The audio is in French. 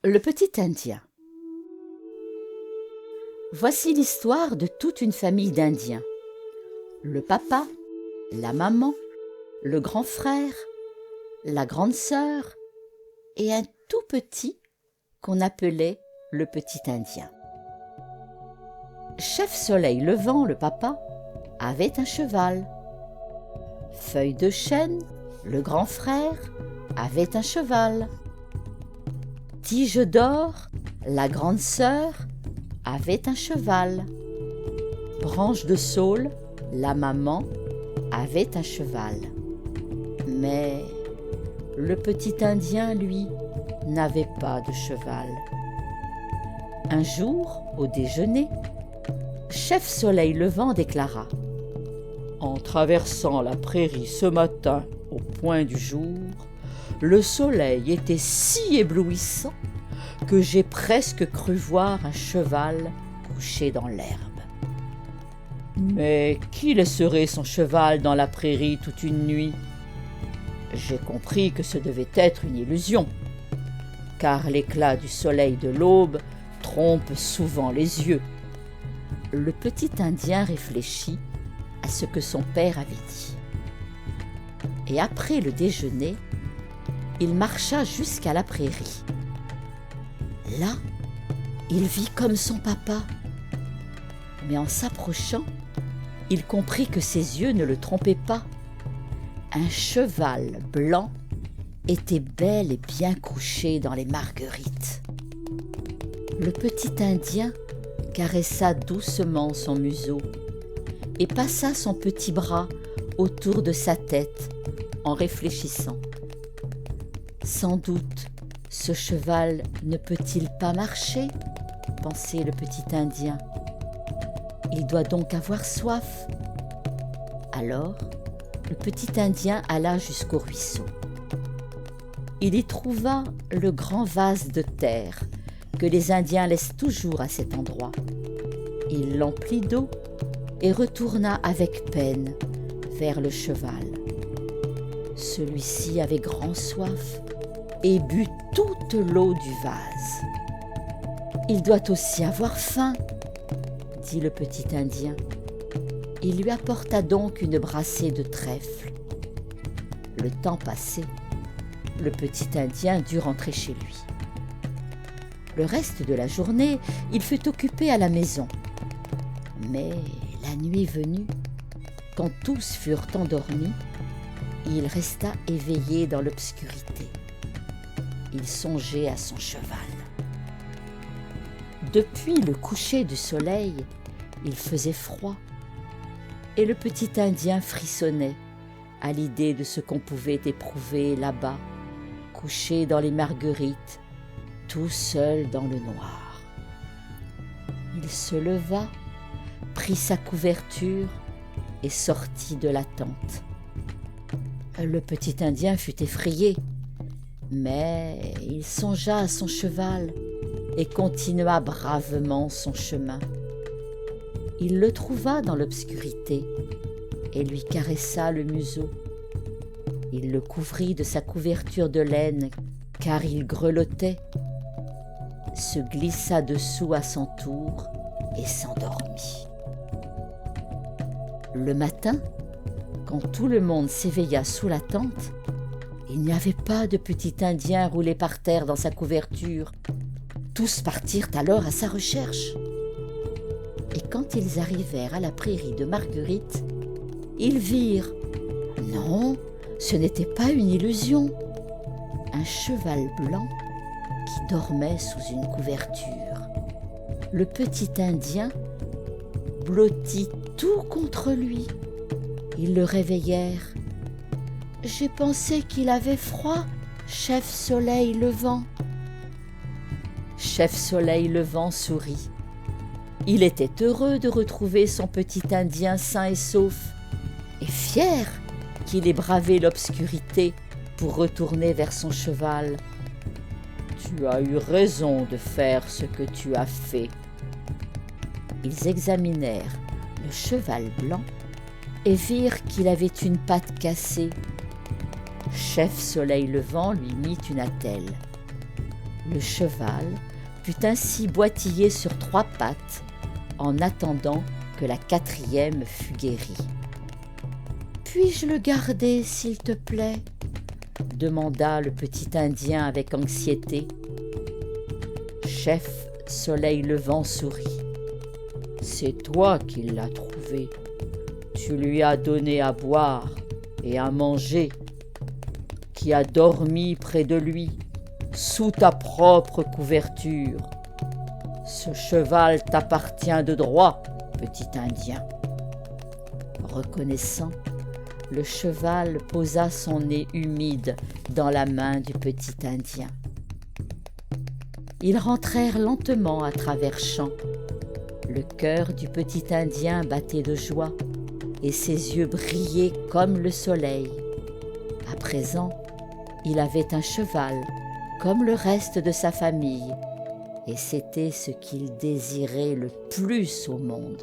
Le petit Indien. Voici l'histoire de toute une famille d'Indiens. Le papa, la maman, le grand frère, la grande sœur et un tout petit qu'on appelait le petit Indien. Chef Soleil Levant, le papa, avait un cheval. Feuille de Chêne, le grand frère, avait un cheval. Tige d'Or, la grande sœur, avait un cheval. Branche de Saule, la maman, avait un cheval. Mais le petit Indien, lui, n'avait pas de cheval. Un jour, au déjeuner, Chef Soleil Levant déclara : « En traversant la prairie ce matin au point du jour, le soleil était si éblouissant que j'ai presque cru voir un cheval couché dans l'herbe. Mais qui laisserait son cheval dans la prairie toute une nuit ? J'ai compris que ce devait être une illusion, car l'éclat du soleil de l'aube trompe souvent les yeux. » Le petit Indien réfléchit à ce que son père avait dit. Et après le déjeuner, il marcha jusqu'à la prairie. Là, il vit comme son papa. Mais en s'approchant, il comprit que ses yeux ne le trompaient pas. Un cheval blanc était bel et bien couché dans les marguerites. Le petit Indien caressa doucement son museau et passa son petit bras autour de sa tête en réfléchissant. Sans doute, ce cheval ne peut-il pas marcher ? Pensait le petit Indien. Il doit donc avoir soif. Alors, le petit Indien alla jusqu'au ruisseau. Il y trouva le grand vase de terre que les Indiens laissent toujours à cet endroit. Il l'emplit d'eau et retourna avec peine vers le cheval. Celui-ci avait grand soif et but toute l'eau du vase. « Il doit aussi avoir faim, » dit le petit Indien. Il lui apporta donc une brassée de trèfle. Le temps passé, le petit Indien dut rentrer chez lui. Le reste de la journée, il fut occupé à la maison. Mais la nuit venue, quand tous furent endormis, il resta éveillé dans l'obscurité. Il songeait à son cheval. Depuis le coucher du soleil, il faisait froid, et le petit Indien frissonnait à l'idée de ce qu'on pouvait éprouver là-bas, couché dans les marguerites, tout seul dans le noir. Il se leva, prit sa couverture et sortit de la tente. Le petit Indien fut effrayé, mais il songea à son cheval et continua bravement son chemin. Il le trouva dans l'obscurité et lui caressa le museau. Il le couvrit de sa couverture de laine car il grelottait, se glissa dessous à son tour et s'endormit. Le matin, quand tout le monde s'éveilla sous la tente, il n'y avait pas de petit Indien roulé par terre dans sa couverture. Tous partirent alors à sa recherche. Et quand ils arrivèrent à la prairie de Marguerite, ils virent, non, ce n'était pas une illusion, un cheval blanc qui dormait sous une couverture. Le petit Indien blottit tout contre lui. Ils le réveillèrent. « J'ai pensé qu'il avait froid, Chef Soleil Levant. » Chef Soleil Levant sourit. Il était heureux de retrouver son petit Indien sain et sauf, et fier qu'il ait bravé l'obscurité pour retourner vers son cheval. « Tu as eu raison de faire ce que tu as fait. » Ils examinèrent le cheval blanc et virent qu'il avait une patte cassée. Chef Soleil Levant lui mit une attelle. Le cheval put ainsi boitiller sur 3 pattes en attendant que la 4e fût guérie. « Puis-je le garder, s'il te plaît ?» demanda le petit Indien avec anxiété. Chef Soleil Levant sourit. « C'est toi qui l'as trouvé. Tu lui as donné à boire et à manger, qui a dormi près de lui, sous ta propre couverture. Ce cheval t'appartient de droit, petit Indien. » Reconnaissant, le cheval posa son nez humide dans la main du petit Indien. Ils rentrèrent lentement à travers champs. Le cœur du petit Indien battait de joie et ses yeux brillaient comme le soleil. À présent, il avait un cheval comme le reste de sa famille, et c'était ce qu'il désirait le plus au monde.